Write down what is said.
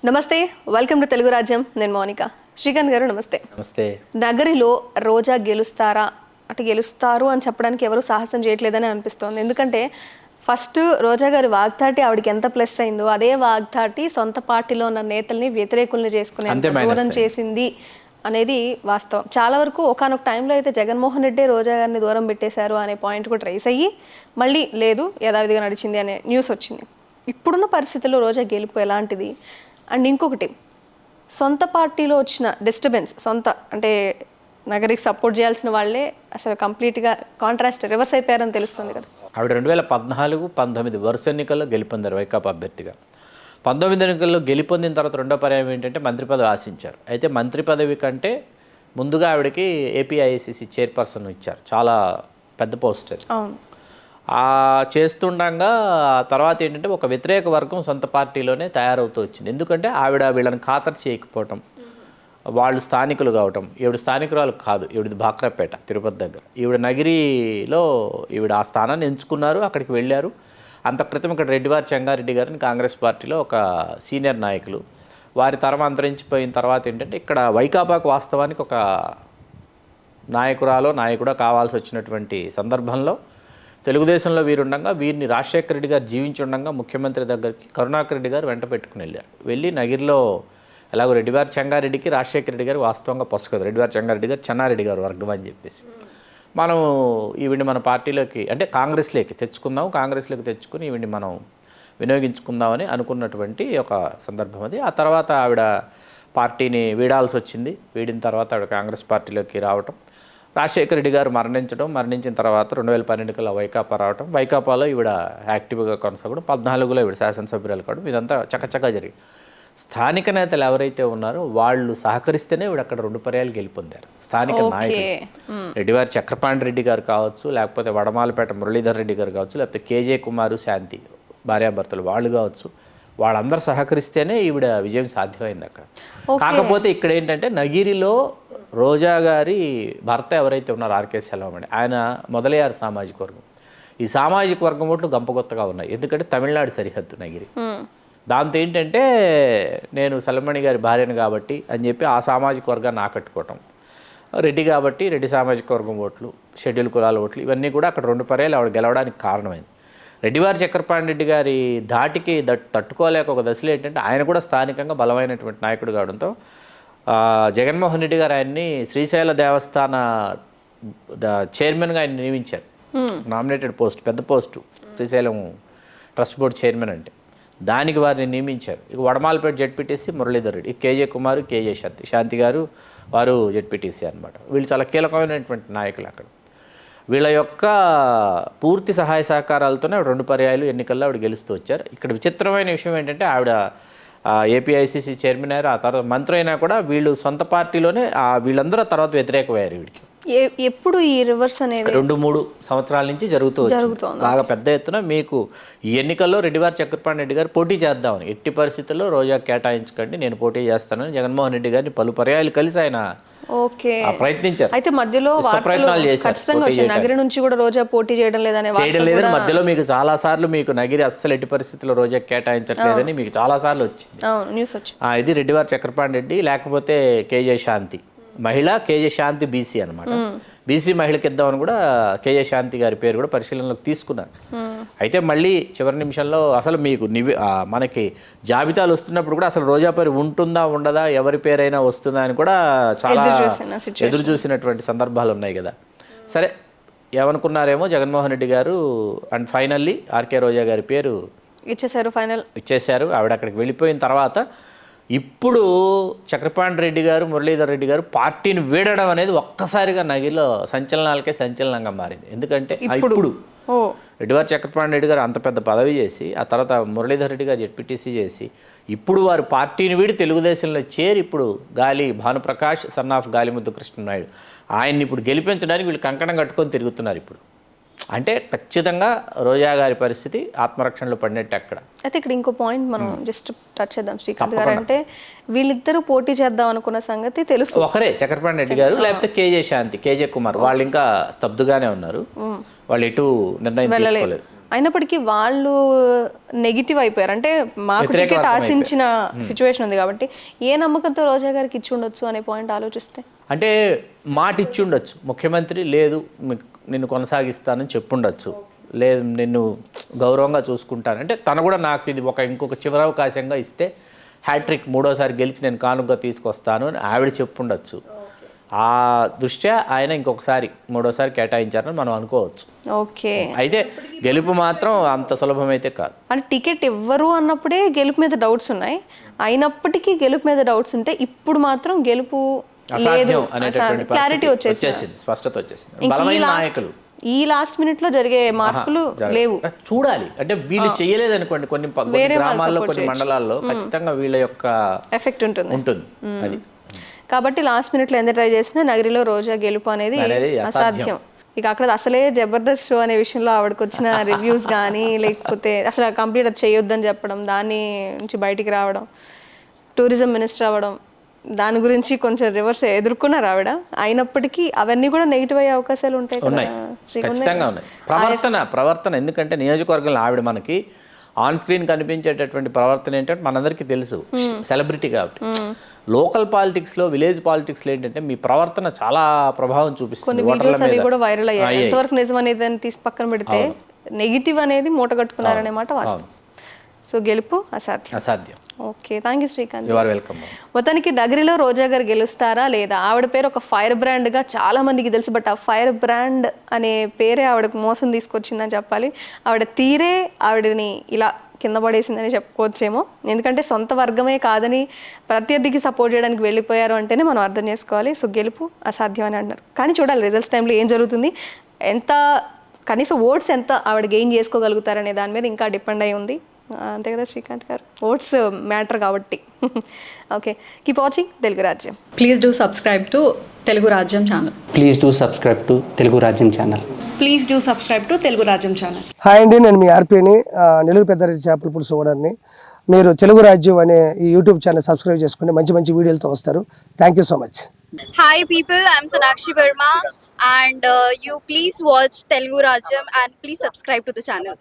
నమస్తే, welcome to Telugu రాజ్యం. నేను మౌనిక. శ్రీకాంత్ గారు నమస్తే. నమస్తే. నగరిలో రోజా గెలుస్తారా అంటే గెలుస్తారు అని చెప్పడానికి ఎవరు సాహసం చేయట్లేదని అనిపిస్తోంది. ఎందుకంటే ఫస్ట్ రోజా గారి వాగ్దాటి ఆవిడకి ఎంత ప్లస్ అయిందో అదే వాగ్దాటి సొంత పార్టీలో ఉన్న నేతల్ని వ్యతిరేకుల్ని చేసుకునే దూరం చేసింది అనేది వాస్తవం. చాలా వరకు ఒకనొక టైంలో అయితే జగన్మోహన్ రెడ్డి రోజా గారిని దూరం పెట్టేశారు అనే పాయింట్ కూడా రైస్ అయ్యి మళ్ళీ లేదు యథావిధిగా నడిచింది అనే న్యూస్ వచ్చింది. ఇప్పుడున్న పరిస్థితుల్లో రోజా గెలుపు ఎలాంటిది? అండ్ ఇంకొకటి, సొంత పార్టీలో వచ్చిన డిస్టర్బెన్స్, సొంత అంటే నగరికి సపోర్ట్ చేయాల్సిన వాళ్ళే అసలు కంప్లీట్గా కాంట్రాస్ట్ రివర్స్ అయిపోయారని తెలుస్తుంది కదా. ఆవిడ 2014-19 వరుస ఎన్నికల్లో గెలుపొందారు వైకాపా అభ్యర్థిగా. 19 ఎన్నికల్లో గెలుపొందిన తర్వాత రెండో పర్యాయం ఏంటంటే మంత్రి పదవి ఆశించారు. అయితే మంత్రి పదవి కంటే ముందుగా ఆవిడకి ఏపీఐసిసి చైర్పర్సన్ ఇచ్చారు. చాలా పెద్ద పోస్ట్ అది. అవును. చేస్తుండగా తర్వాత ఏంటంటే ఒక వ్యతిరేక వర్గం సొంత పార్టీలోనే తయారవుతూ వచ్చింది. ఎందుకంటే ఆవిడ వీళ్ళని ఖాతరు చేయకపోవటం, వాళ్ళు స్థానికులు కావటం. ఈవిడ స్థానికురాలు కాదు, ఈవిడది బాక్రాపేట, తిరుపతి దగ్గర. ఈవిడ నగిరిలో ఈవిడ ఆ స్థానాన్ని ఎంచుకున్నారు, అక్కడికి వెళ్ళారు. అంత క్రితం ఇక్కడ రెడ్డివారి చెంగారెడ్డి గారిని కాంగ్రెస్ పార్టీలో ఒక సీనియర్ నాయకులు, వారి తరం అంతరించిపోయిన తర్వాత ఏంటంటే ఇక్కడ వైకాపాకు వాస్తవానికి ఒక నాయకుడో కావాల్సి వచ్చినటువంటి సందర్భంలో తెలుగుదేశంలో వీరుండగా వీరిని రాజశేఖర రెడ్డి గారు జీవించి ఉండగా ముఖ్యమంత్రి దగ్గరికి కరుణాకర్ రెడ్డి గారు వెంట పెట్టుకుని వెళ్ళారు. వెళ్ళి నగిరిలో ఎలాగో రెడ్డివారి చెంగారెడ్డికి రాజశేఖర రెడ్డి గారు వాస్తవంగా పసుకదు, రెడ్డివారి చెంగారెడ్డి గారు చెన్నారెడ్డి గారు వర్గం అని చెప్పేసి మనం ఈవిడ్ని మన పార్టీలోకి అంటే కాంగ్రెస్లోకి తెచ్చుకుని ఈవిడ్ని మనం వినియోగించుకుందామని అనుకున్నటువంటి ఒక సందర్భం అది. ఆ తర్వాత ఆవిడ పార్టీని వీడాల్సి వచ్చింది. వీడిన తర్వాత ఆవిడ కాంగ్రెస్ పార్టీలోకి రావటం, రాజశేఖర రెడ్డి గారు మరణించిన తర్వాత 2012 వైకాపా రావటం, వైకాపాలో ఈవిడ యాక్టివ్గా కొనసాగడం, 14లో ఈవిడ శాసనసభ్యురాలు కావడం, ఇదంతా చకచకా జరిగింది. స్థానిక నేతలు ఎవరైతే ఉన్నారో వాళ్ళు సహకరిస్తేనే ఈవిడ అక్కడ 2 పర్యాలు గెలుపొందారు. స్థానిక నాయకులు రెడ్డివారి చక్రపాణి రెడ్డి గారు కావచ్చు, లేకపోతే వడమాలపేట మురళీధర్ రెడ్డి గారు కావచ్చు, లేకపోతే కేజే కుమారు శాంతి భార్యాభర్తలు వాళ్ళు కావచ్చు, వాళ్ళందరూ సహకరిస్తేనే ఈవిడ విజయం సాధ్యమైంది అక్కడ. కాకపోతే ఇక్కడ ఏంటంటే నగిరిలో రోజా గారి భర్త ఎవరైతే ఉన్నారో ఆర్కే సెల్వమణి, ఆయన మొదలయ్యారు సామాజిక వర్గం. ఈ సామాజిక వర్గం ఓట్లు గంపగొత్తగా ఉన్నాయి. ఎందుకంటే తమిళనాడు సరిహద్దు నగిరి. దాంతో ఏంటంటే నేను సెల్వమణి గారి భార్యను కాబట్టి అని చెప్పి ఆ సామాజిక వర్గాన్ని ఆకట్టుకోవటం, రెడ్డి కాబట్టి రెడ్డి సామాజిక వర్గం ఓట్లు, షెడ్యూల్ కులాల ఓట్లు, ఇవన్నీ కూడా అక్కడ 2 పర్యాలు ఆవిడ గెలవడానికి కారణమైంది. రెడ్డివారి చక్రపాణి రెడ్డి గారి ధాటికి తట్టుకోలేక ఒక దశలో ఏంటంటే ఆయన కూడా స్థానికంగా బలమైనటువంటి నాయకుడు కావడంతో జగన్మోహన్ రెడ్డి గారు ఆయన్ని శ్రీశైల దేవస్థాన చైర్మన్గా ఆయన నియమించారు. నామినేటెడ్ పోస్ట్, పెద్ద post, Srisailam trust board chairman అంటే దానికి వారిని నియమించారు. ఇక వడమాలపేట జెడ్పీటీసీ మురళీధర్ రెడ్డి, కేజే కుమారు, కేజే శాంతి గారు, వారు జెడ్పీటీసీ అనమాట. వీళ్ళు చాలా కీలకమైనటువంటి నాయకులు అక్కడ. వీళ్ళ యొక్క పూర్తి సహాయ సహకారాలతోనే 2 పర్యాయాలు ఎన్నికల్లో ఆవిడ గెలుస్తూ వచ్చారు. ఇక్కడ విచిత్రమైన విషయం ఏంటంటే ఆవిడ ఏపీఐసిసి చైర్మన్ అయ్యారు, ఆ తర్వాత మంత్రి అయినా కూడా వీళ్ళు సొంత పార్టీలోనే వీళ్ళందరూ తర్వాత వ్యతిరేకమయ్యారు వీడికి. ఎప్పుడు ఈ రివర్స్ అనేది 2-3 సంవత్సరాల నుంచి జరుగుతుంది బాగా పెద్ద ఎత్తున. మీకు ఈ ఎన్నికల్లో రెడ్డివారి చక్రపాణి రెడ్డి గారు పోటీ చేద్దామని, ఎట్టి పరిస్థితుల్లో రోజా కేటాయించకండి నేను పోటీ చేస్తానని జగన్మోహన్ రెడ్డి గారిని పలు పర్యాయాలు కలిసి ఆయన ప్రయత్నించారు. అయితే మధ్యలో ప్రయత్నాలు చేశారు. నగరి నుంచి కూడా రోజా పోటీ చేయడం లేదని మధ్యలో మీకు చాలా సార్లు మీకు నగిరి అస్సలు ఎట్టి పరిస్థితుల్లో రోజా కేటాయించట్లేదని మీకు చాలా సార్లు వచ్చింది. ఇది రెడ్డివారి చక్రపాణి రెడ్డి, లేకపోతే కేజే శాంతి మహిళ, కేజే శాంతి బీసీ అనమాట. బీసీ మహిళకి ఇద్దామని కూడా కేజే శాంతి గారి పేరు కూడా పరిశీలనలోకి తీసుకున్నారు. అయితే మళ్ళీ చివరి నిమిషంలో అసలు మీకు మనకి జాబితాలు వస్తున్నప్పుడు కూడా అసలు రోజా పేరు ఉంటుందా ఉండదా, ఎవరి పేరైనా వస్తుందా అని కూడా చాలా ఎదురు చూసినటువంటి సందర్భాలు ఉన్నాయి కదా. సరే ఏమనుకున్నారేమో జగన్మోహన్ రెడ్డి గారు, అండ్ ఫైనల్లీ ఆర్కే రోజా గారి పేరు ఇచ్చేశారు. ఆవిడ అక్కడికి వెళ్ళిపోయిన తర్వాత ఇప్పుడు చక్రపాణి రెడ్డి గారు, మురళీధర్ రెడ్డి గారు పార్టీని వీడడం అనేది ఒక్కసారిగా నగిరిలో సంచలనంగా మారింది. ఎందుకంటే ఇప్పుడు రెడ్డివారి చక్రపాణి రెడ్డి గారు అంత పెద్ద పదవి చేసి, ఆ తర్వాత మురళీధర్ రెడ్డి గారు జెడ్పీటీసీ చేసి, ఇప్పుడు వారు పార్టీని వీడి తెలుగుదేశంలో చేరి ఇప్పుడు గాలి భానుప్రకాష్ సన్ ఆఫ్ గాలిముద్దు కృష్ణనాయుడు ఆయన్ని ఇప్పుడు గెలిపించడానికి వీళ్ళు కంకణం కట్టుకొని తిరుగుతున్నారు. ఇప్పుడు అంటే ఖచ్చితంగా రోజా గారి పరిస్థితి ఆత్మరక్షణలో పడినట్టు అక్కడ. అయితే ఇక్కడ ఇంకో పాయింట్ మనం జస్ట్ టచ్ చేద్దాం శ్రీకాంత్ గారు. అంటే వీళ్ళిద్దరూ పోటీ చేద్దాం అనుకున్న సంగతి తెలుసు, ఒకరే చక్రపాణి రెడ్డి గారు, లేకపోతే కేజే శాంతి, కేజే కుమార్, వాళ్ళు ఇంకా స్తబ్దుగానే ఉన్నారు. వాళ్ళు ఎటు నిర్ణయం తీసుకోలేదు. అయినప్పటికీ వాళ్ళు నెగిటివ్ అయిపోయారు. అంటే మాకు టికెట్ ఆశించిన సిచ్యువేషన్ ఉంది కాబట్టి ఏ నమ్మకంతో రోజా గారికి ఇచ్చి ఉండొచ్చు అనే పాయింట్ ఆలోచిస్తే, అంటే మాట ఇచ్చి ఉండొచ్చు ముఖ్యమంత్రి, లేదు నిన్ను కొనసాగిస్తానని చెప్పుండొచ్చు, లేదు నిన్ను గౌరవంగా చూసుకుంటాను అంటే తను కూడా నాకు ఇది ఇంకొక చివరి అవకాశంగా ఇస్తే హ్యాట్రిక్ మూడోసారి గెలిచి నేను కానుకగా తీసుకొస్తాను అని ఆవిడ చెప్పుండొచ్చు. ఆ దృష్ట్యా ఆయన ఇంకొకసారి మూడోసారి కేటాయించారని మనం అనుకోవచ్చు. ఓకే, అయితే గెలుపు మాత్రం అంత సులభమైతే కాదు. అంటే టికెట్ ఇవ్వరు అన్నప్పుడే గెలుపు మీద డౌట్స్ ఉన్నాయి, అయినప్పటికీ గెలుపు మీద డౌట్స్ ఉంటే ఇప్పుడు మాత్రం గెలుపు లేదు క్లారిటీ వచ్చేసింది, స్పష్టత వచ్చేసింది. బలమైన నాయకులు ఈ లాస్ట్ మినిట్ లో జరిగే మార్పులు లేవు. చూడాలి, అంటే వీళ్ళు చేయలేదు అనుకోండి, కొన్ని గ్రామాల్లో కొన్ని మండలాల్లో ఖచ్చితంగా వీళ్ళ యొక్క ఎఫెక్ట్ ఉంటుంది. అది కాబట్టి లాస్ట్ మినిట్ లో ఎంత ట్రై చేసినా నగరిలో రోజా గెలుపు అనేది అసాధ్యం. ఇక అక్కడ అసలే జబర్దస్త్ షో అనే విషయంలో ఆవిడకి వచ్చిన రివ్యూస్ కానీ, లేకపోతే అసలు కంప్లీట్ చేయొద్దని చెప్పడం, దాని నుంచి బయటికి రావడం, టూరిజం మినిస్టర్ అవ్వడం, దాని గురించి కొంచెం రివర్స్ ఎదుర్కొన్నారు ఆవిడ. అయినప్పటికీ అవన్నీ కూడా నెగిటివ్ అయ్యే అవకాశాలు ఉంటాయి, ఖచ్చితంగా ఉన్నాయి. ప్రవర్తన ఎందుకంటే నియోజకవర్గంలో ఆవిడ మనకి ఆన్ స్క్రీన్ కనిపించేటటువంటి ప్రవర్తన ఏంటంటే మనందరికీ తెలుసు, సెలబ్రిటీ కాబట్టి. లోకల్ పాలిటిక్స్ లో, విలేజ్ పాలిటిక్స్ లో ఏంటంటే మీ ప్రవర్తన చాలా ప్రభావం చూపిస్తుంది. కూడా వైరల్ అయ్యాయి, ఎంతవరకు నిజం అనేది తీసి పక్కన పెడితే నెగిటివ్ అనేది మూట కట్టుకున్నారనే మాట వాస్తవం. సో గెలుపు అసాధ్యం. Okay, thank you Srikanth. మొత్తానికి నగరిలో రోజా గారు గెలుస్తారా లేదా? ఆవిడ పేరు ఒక ఫైర్ బ్రాండ్ గా చాలా మందికి తెలుసు, బట్ ఆ ఫైర్ బ్రాండ్ అనే పేరే ఆవిడకు మోసం తీసుకొచ్చిందని చెప్పాలి. ఆవిడ తీరే ఆవిడని ఇలా కింద పడేసిందని చెప్పుకోవచ్చేమో. ఎందుకంటే సొంత వర్గమే కాదని ప్రత్యర్థికి సపోర్ట్ చేయడానికి వెళ్ళిపోయారు అంటేనే మనం అర్థం చేసుకోవాలి. సో గెలుపు అసాధ్యం అని అంటున్నారు, కానీ చూడాలి రిజల్ట్స్ టైంలో ఏం జరుగుతుంది, ఎంత కనీసం ఓట్స్ ఎంత ఆవిడ గెయిన్ చేసుకోగలుగుతారనే దాని మీద ఇంకా డిపెండ్ అయి ఉంది. అంతే కదా శ్రీకాంత్ గారు, ఓట్స్ మ్యాటర్ కాబట్టి. Okay, keep watching Telugu Rajyam. Please do subscribe to Telugu Rajyam channel. Please do subscribe to Telugu Rajyam channel. Please do subscribe to Telugu Rajyam channel. Hi అండి, నేను మీ ఆర్పీని, నెల్లూరు పెద్దారెడ్డి చేపల పులుసు ఓనర్ని. మీరు తెలుగు రాజ్యం అనే ఈ యూట్యూబ్ ఛానల్ సబ్స్క్రైబ్ చేసుకుని మంచి మంచి వీడియోలతో వస్తారు. Thank you so much. Hi people, I'm Sonakshi Verma and you please watch Telugu Rajyam and please subscribe to the channel.